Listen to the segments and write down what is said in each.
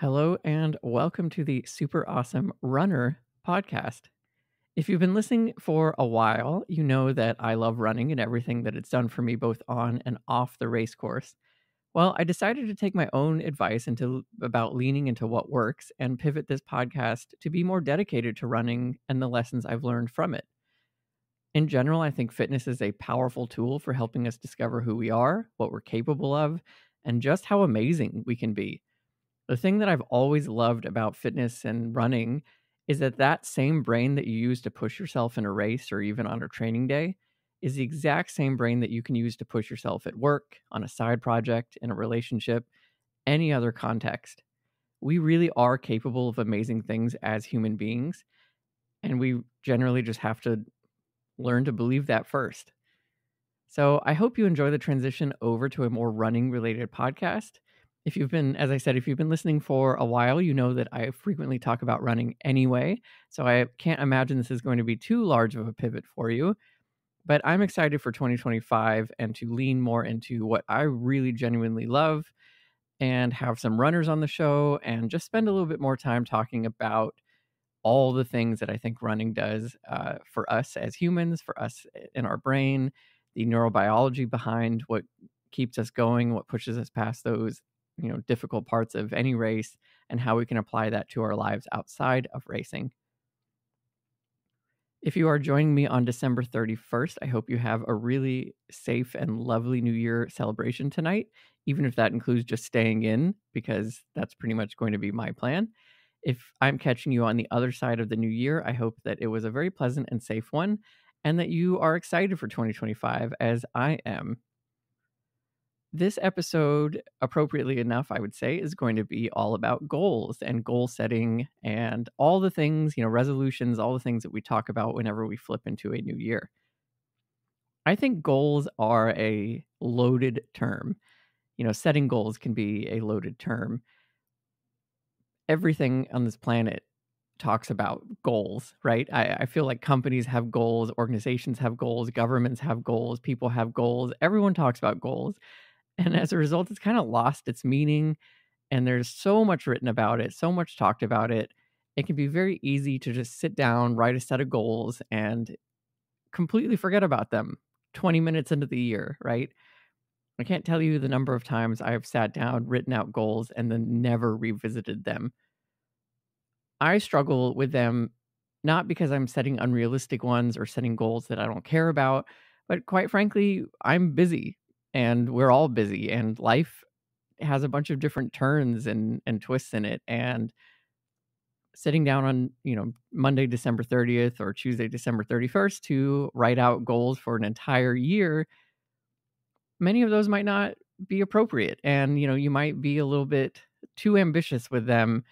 Hello and welcome to the Super Awesome Runner podcast. If you've been listening for a while, you know that I love running and everything that it's done for me both on and off the race course. Well, I decided to take my own advice about leaning into what works and pivot this podcast to be more dedicated to running and the lessons I've learned from it. In general, I think fitness is a powerful tool for helping us discover who we are, what we're capable of, and just how amazing we can be. The thing that I've always loved about fitness and running is that same brain that you use to push yourself in a race or even on a training day is the exact same brain that you can use to push yourself at work, on a side project, in a relationship, any other context. We really are capable of amazing things as human beings, and we generally just have to learn to believe that first. So I hope you enjoy the transition over to a more running related podcast. If you've been, as I said, if you've been listening for a while, you know that I frequently talk about running anyway. So I can't imagine this is going to be too large of a pivot for you. But I'm excited for 2025 and to lean more into what I really genuinely love and have some runners on the show and just spend a little bit more time talking about all the things that I think running does for us as humans, for us in our brain, the neurobiology behind what keeps us going, what pushes us past those, difficult parts of any race, and how we can apply that to our lives outside of racing. If you are joining me on December 31st, I hope you have a really safe and lovely New Year celebration tonight, even if that includes just staying in, because that's pretty much going to be my plan. If I'm catching you on the other side of the new year, I hope that it was a very pleasant and safe one, and that you are excited for 2025 as I am. This episode, appropriately enough, I would say, is going to be all about goals and goal setting and all the things, resolutions, all the things that we talk about whenever we flip into a new year. I think goals are a loaded term. Setting goals can be a loaded term. Everything on this planet talks about goals, right? I feel like companies have goals, organizations have goals, governments have goals, people have goals. Everyone talks about goals. And as a result, it's kind of lost its meaning. And there's so much written about it, so much talked about it. It can be very easy to just sit down, write a set of goals, and completely forget about them 20 minutes into the year, right? I can't tell you the number of times I've sat down, written out goals, and then never revisited them. I struggle with them not because I'm setting unrealistic ones or setting goals that I don't care about, but quite frankly, I'm busy and we're all busy and life has a bunch of different turns and twists in it. And sitting down on, Monday, December 30th or Tuesday, December 31st to write out goals for an entire year, many of those might not be appropriate. And, you might be a little bit too ambitious with them,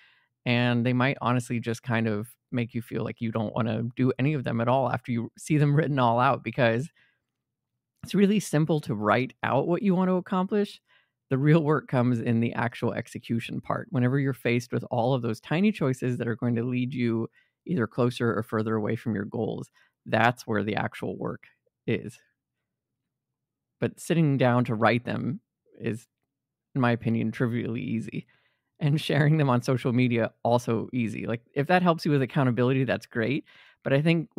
and they might honestly just kind of make you feel like you don't want to do any of them at all after you see them written all out, because it's really simple to write out what you want to accomplish. The real work comes in the actual execution part. Whenever you're faced with all of those tiny choices that are going to lead you either closer or further away from your goals, that's where the actual work is. But sitting down to write them is, in my opinion, trivially easy. And sharing them on social media, also easy. Like, if that helps you with accountability, that's great. But I think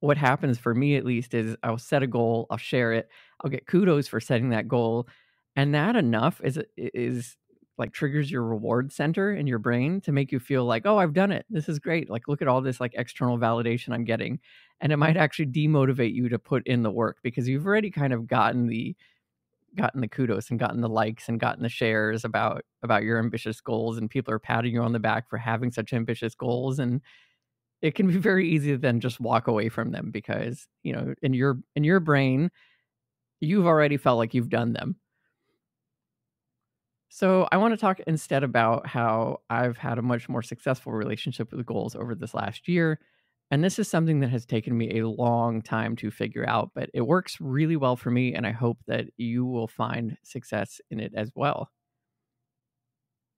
what happens for me, at least, is I'll set a goal, I'll share it, I'll get kudos for setting that goal, and that enough is like triggers your reward center in your brain to make you feel like, oh, I've done it. This is great. Like, look at all this like external validation I'm getting. And it might actually demotivate you to put in the work because you've already kind of gotten the kudos and gotten the likes and gotten the shares about your ambitious goals, and people are patting you on the back for having such ambitious goals. And it can be very easy to then just walk away from them because, in your brain, you've already felt like you've done them. So I want to talk instead about how I've had a much more successful relationship with goals over this last year. And this is something that has taken me a long time to figure out, but it works really well for me. And I hope that you will find success in it as well.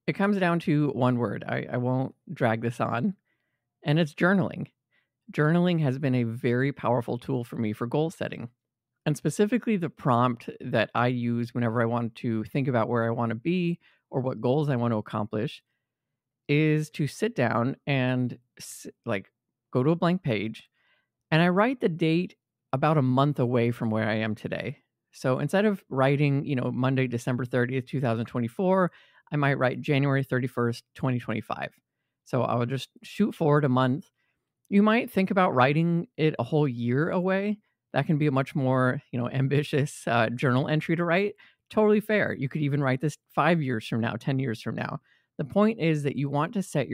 It comes down to one word. I won't drag this on, and it's journaling. Journaling has been a very powerful tool for me for goal setting. And specifically, the prompt that I use whenever I want to think about where I want to be or what goals I want to accomplish is to sit down and like go to a blank page, and I write the date about a month away from where I am today. So instead of writing, Monday, December 30th, 2024, I might write January 31st, 2025. So I will just shoot forward a month. You might think about writing it a whole year away. That can be a much more, ambitious journal entry to write. Totally fair. You could even write this 5 years from now, 10 years from now. The point is that you want to set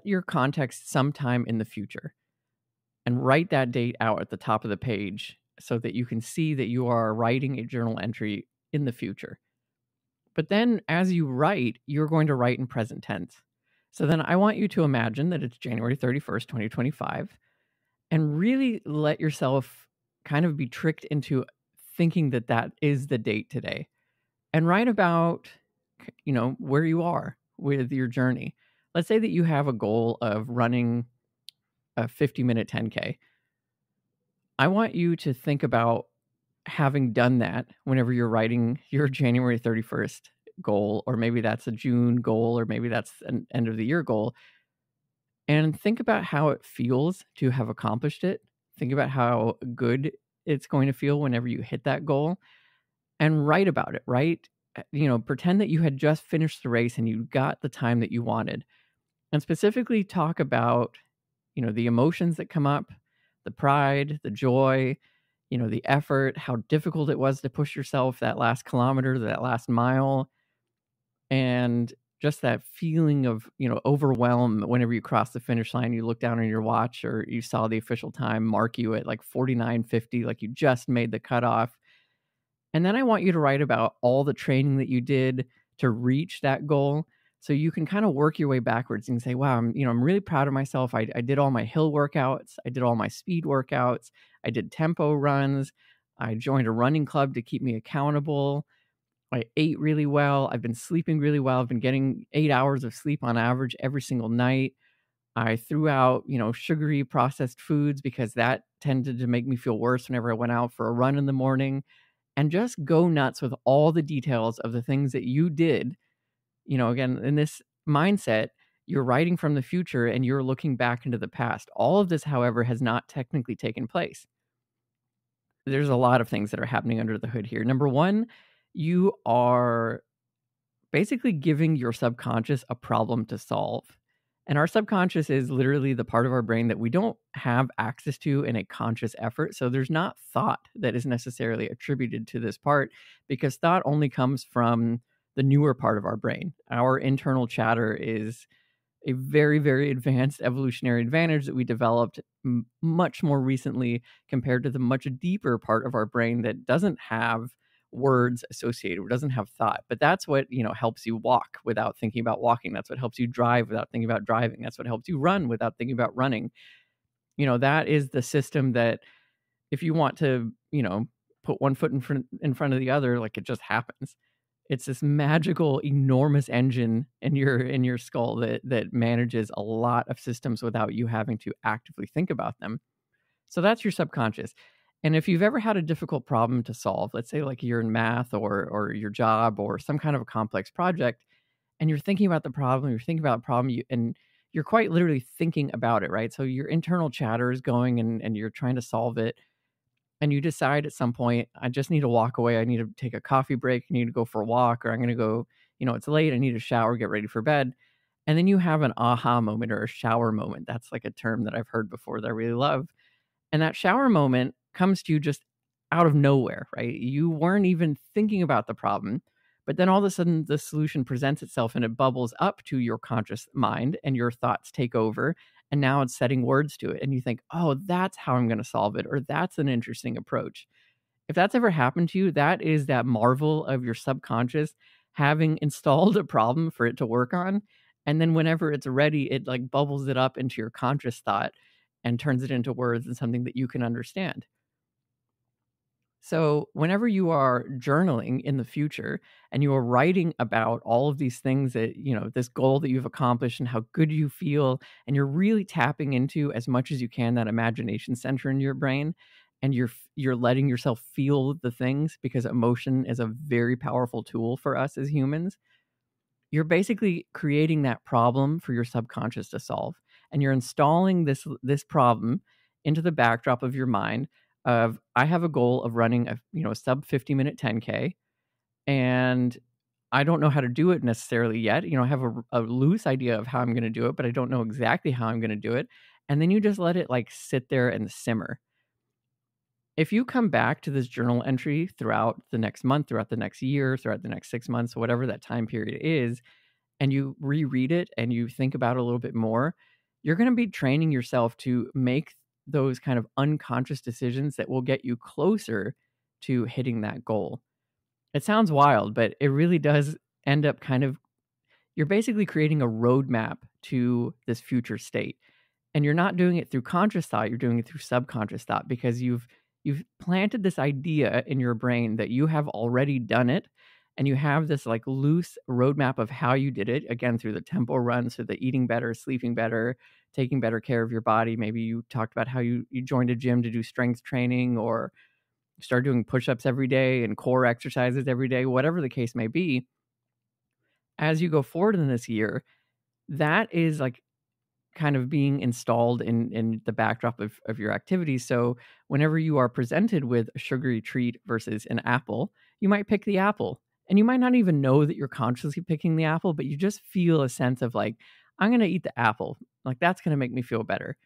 your context sometime in the future and write that date out at the top of the page so that you can see that you are writing a journal entry in the future. But then as you write, you're going to write in present tense. So then I want you to imagine that it's January 31st, 2025, and really let yourself kind of be tricked into thinking that that is the date today. And write about, where you are with your journey. Let's say that you have a goal of running a 50-minute 10K. I want you to think about having done that whenever you're writing your January 31st goal, or maybe that's a June goal, or maybe that's an end of the year goal. And think about how it feels to have accomplished it. Think about how good it's going to feel whenever you hit that goal, and write about it, right? Pretend that you had just finished the race and you got the time that you wanted. And specifically talk about, the emotions that come up, the pride, the joy, the effort, how difficult it was to push yourself that last kilometer, that last mile, and just that feeling of, overwhelm whenever you cross the finish line, you look down on your watch or you saw the official time mark you at like 49:50, like you just made the cutoff. And then I want you to write about all the training that you did to reach that goal. So you can kind of work your way backwards and say, wow, I'm really proud of myself. I did all my hill workouts. I did all my speed workouts. I did tempo runs. I joined a running club to keep me accountable. I ate really well. I've been sleeping really well. I've been getting 8 hours of sleep on average every single night. I threw out, sugary processed foods because that tended to make me feel worse whenever I went out for a run in the morning. And just go nuts with all the details of the things that you did. Again, in this mindset, you're writing from the future and you're looking back into the past. All of this, however, has not technically taken place. There's a lot of things that are happening under the hood here. Number one, you are basically giving your subconscious a problem to solve. And our subconscious is literally the part of our brain that we don't have access to in a conscious effort. So there's not thought that is necessarily attributed to this part, because thought only comes from the newer part of our brain. Our internal chatter is a very, very advanced evolutionary advantage that we developed much more recently compared to the much deeper part of our brain that doesn't have words associated or doesn't have thought. But that's what, helps you walk without thinking about walking. That's what helps you drive without thinking about driving. That's what helps you run without thinking about running. That is the system that if you want to, put one foot in front of the other, like, it just happens. It's this magical, enormous engine in your skull that manages a lot of systems without you having to actively think about them. So that's your subconscious. And if you've ever had a difficult problem to solve, let's say like you're in math or your job or some kind of a complex project, and you're thinking about the problem, and you're quite literally thinking about it, right? So your internal chatter is going and you're trying to solve it. And you decide at some point, I just need to walk away. I need to take a coffee break. I need to go for a walk, or I'm going to go, it's late. I need to shower, get ready for bed. And then you have an aha moment or a shower moment. That's like a term that I've heard before that I really love. And that shower moment comes to you just out of nowhere, right? You weren't even thinking about the problem, but then all of a sudden the solution presents itself and it bubbles up to your conscious mind and your thoughts take over. And now it's setting words to it. And you think, oh, that's how I'm going to solve it. Or that's an interesting approach. If that's ever happened to you, that is that marvel of your subconscious having installed a problem for it to work on. And then whenever it's ready, it like bubbles it up into your conscious thought and turns it into words and something that you can understand. So, whenever you are journaling in the future and you are writing about all of these things that, this goal that you've accomplished and how good you feel, and you're really tapping into as much as you can that imagination center in your brain, and you're letting yourself feel the things, because emotion is a very powerful tool for us as humans. you're basically creating that problem for your subconscious to solve, and you're installing this problem into the backdrop of your mind of, I have a goal of running a, sub 50-minute 10K, and I don't know how to do it necessarily yet. I have a loose idea of how I'm gonna do it, but I don't know exactly how I'm gonna do it, and then you just let it, like, sit there and simmer. If you come back to this journal entry throughout the next month, throughout the next year, throughout the next 6 months, whatever that time period is, and you reread it and you think about it a little bit more, you're gonna be training yourself to make those kind of unconscious decisions that will get you closer to hitting that goal. It sounds wild, but it really does end up kind of, you're basically creating a roadmap to this future state. And you're not doing it through conscious thought, you're doing it through subconscious thought, because you've planted this idea in your brain that you have already done it, and you have this, like, loose roadmap of how you did it, again, through the tempo run, so the eating better, sleeping better, taking better care of your body. Maybe you talked about how you joined a gym to do strength training, or start doing push-ups every day and core exercises every day, whatever the case may be. As you go forward in this year, that is, like, kind of being installed in the backdrop of your activities. So whenever you are presented with a sugary treat versus an apple, you might pick the apple. And you might not even know that you're consciously picking the apple, but you just feel a sense of, like, I'm going to eat the apple. Like, that's going to make me feel better.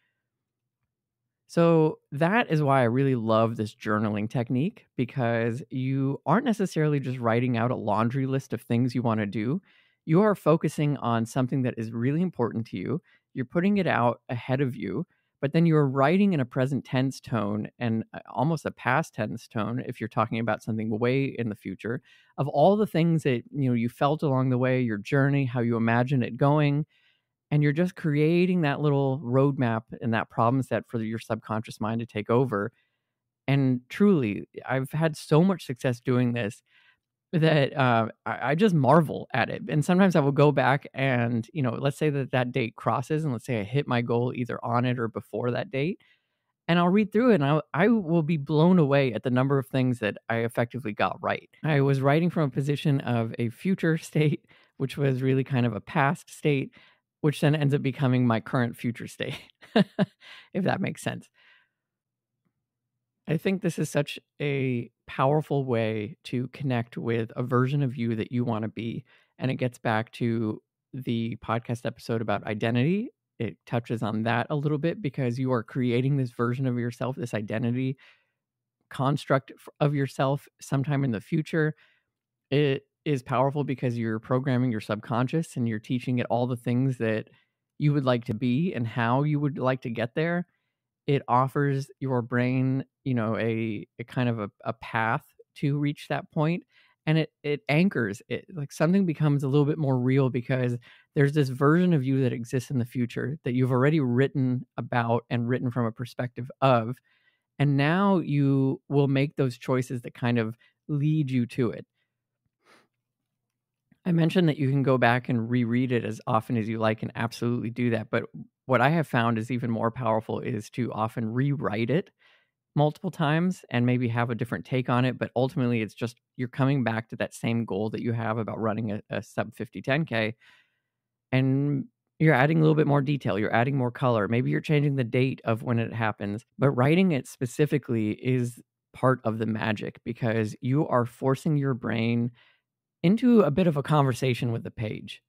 So that is why I really love this journaling technique, because you aren't necessarily just writing out a laundry list of things you want to do. You are focusing on something that is really important to you. You're putting it out ahead of you, but then you're writing in a present tense tone and almost a past tense tone if you're talking about something way in the future, of all the things that you felt along the way, your journey, how you imagine it going, and you're just creating that little roadmap and that problem set for your subconscious mind to take over. And truly, I've had so much success doing this that I just marvel at it. And sometimes I will go back and, let's say that date crosses, and let's say I hit my goal either on it or before that date. And I'll read through it, and I will be blown away at the number of things that I effectively got right. I was writing from a position of a future state, which was really kind of a past state, which then ends up becoming my current future state, if that makes sense. I think this is such a powerful way to connect with a version of you that you want to be. And it gets back to the podcast episode about identity. It touches on that a little bit, because you are creating this version of yourself, this identity construct of yourself sometime in the future. It is powerful because you're programming your subconscious and you're teaching it all the things that you would like to be and how you would like to get there. It offers your brain, a kind of a path to reach that point, and it anchors it. Like, something becomes a little bit more real because there's this version of you that exists in the future that you've already written about and written from a perspective of, and now you will make those choices that kind of lead you to it. I mentioned that you can go back and reread it as often as you like, and absolutely do that. But what I have found is even more powerful is to often rewrite it multiple times and maybe have a different take on it. But ultimately, it's just you're coming back to that same goal that you have about running a sub 50 10K, and you're adding a little bit more detail. You're adding more color. Maybe you're changing the date of when it happens, but writing it specifically is part of the magic, because you are forcing your brain into a bit of a conversation with the page.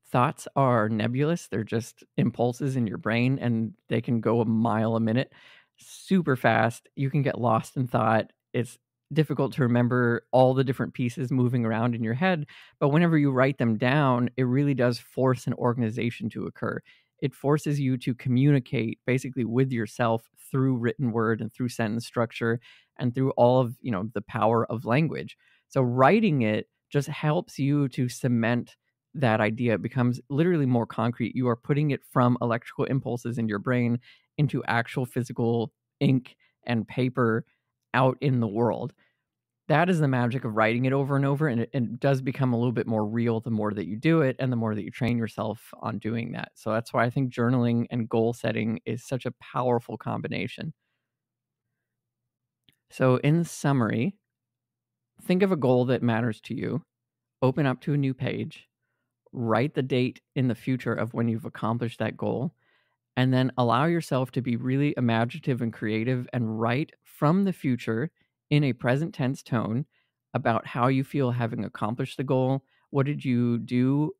Thoughts are nebulous, they're just impulses in your brain, and they can go a mile a minute super fast. You can get lost in thought. It's difficult to remember all the different pieces moving around in your head, but whenever you write them down, it really does force an organization to occur. It forces you to communicate basically with yourself through written word and through sentence structure and through all of, the power of language. So writing it just helps you to cement that idea. It becomes literally more concrete. You are putting it from electrical impulses in your brain into actual physical ink and paper out in the world. That is the magic of writing it over and over, and it does become a little bit more real the more that you do it and the more that you train yourself on doing that. So that's why I think journaling and goal setting is such a powerful combination. So in summary, think of a goal that matters to you, open up to a new page, write the date in the future of when you've accomplished that goal, and then allow yourself to be really imaginative and creative and write from the future in a present tense tone about how you feel having accomplished the goal. What did you do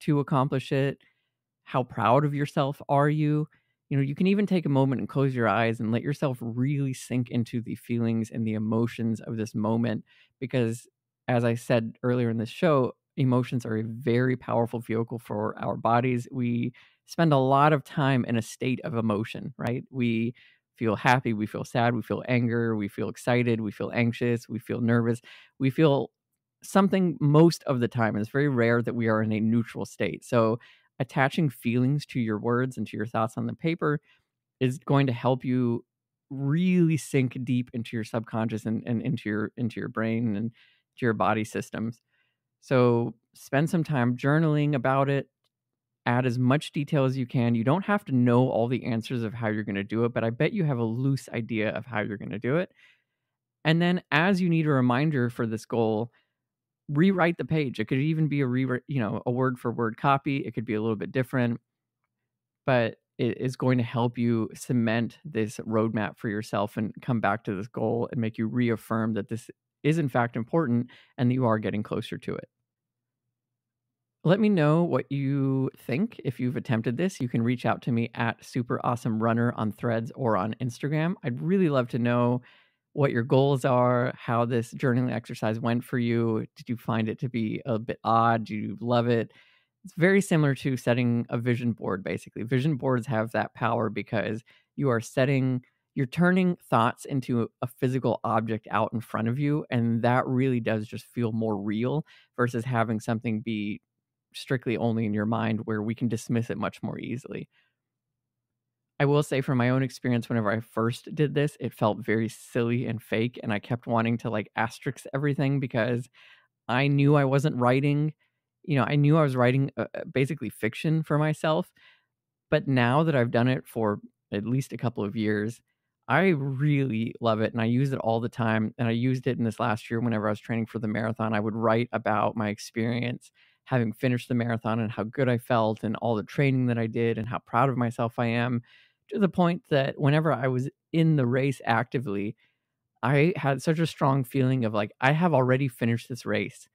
to accomplish it? How proud of yourself are you? You know, you can even take a moment and close your eyes and let yourself really sink into the feelings and the emotions of this moment because, as I said earlier in this show, emotions are a very powerful vehicle for our bodies. We spend a lot of time in a state of emotion, right? We feel happy, we feel sad, we feel anger, we feel excited, we feel anxious, we feel nervous, we feel something most of the time. It's very rare that we are in a neutral state. So, attaching feelings to your words and to your thoughts on the paper is going to help you really sink deep into your subconscious and into your brain and to your body systems. So spend some time journaling about it. Add as much detail as you can. You don't have to know all the answers of how you're going to do it, but I bet you have a loose idea of how you're going to do it. And then as you need a reminder for this goal, rewrite the page. It could even be a word for word copy. It could be a little bit different, but it is going to help you cement this roadmap for yourself and come back to this goal and make you reaffirm that this is in fact important and that you are getting closer to it. Let me know what you think if you've attempted this. You can reach out to me at Super Awesome Runner on Threads or on Instagram. I'd really love to know what your goals are, how this journaling exercise went for you. Did you find it to be a bit odd? Do you love it? It's very similar to setting a vision board, basically. Vision boards have that power because you're turning thoughts into a physical object out in front of you. And that really does just feel more real versus having something be strictly only in your mind where we can dismiss it much more easily. I will say from my own experience, whenever I first did this, it felt very silly and fake. And I kept wanting to like asterisk everything because I knew I wasn't writing, I knew I was writing basically fiction for myself. But now that I've done it for at least a couple of years, I really love it and I use it all the time. And I used it in this last year whenever I was training for the marathon. I would write about my experience having finished the marathon and how good I felt and all the training that I did and how proud of myself I am, to the point that whenever I was in the race actively, I had such a strong feeling of like, I have already finished this race.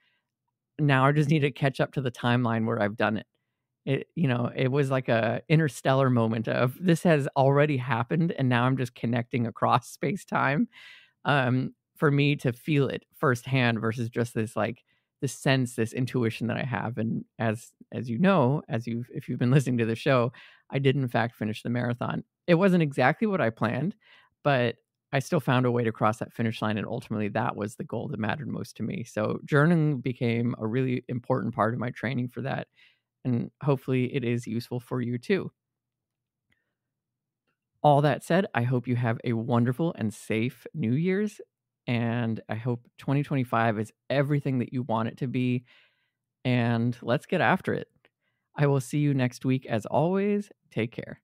Now I just need to catch up to the timeline where I've done it. It was like a interstellar moment of this has already happened and now I'm just connecting across space-time, for me to feel it firsthand versus just this like this sense, this intuition that I have. And as you know, if you've been listening to the show, I did in fact finish the marathon. It wasn't exactly what I planned, but I still found a way to cross that finish line, and ultimately that was the goal that mattered most to me. So journaling became a really important part of my training for that, and hopefully it is useful for you too. All that said, I hope you have a wonderful and safe New Year's, and I hope 2025 is everything that you want it to be, and let's get after it. I will see you next week as always. Take care.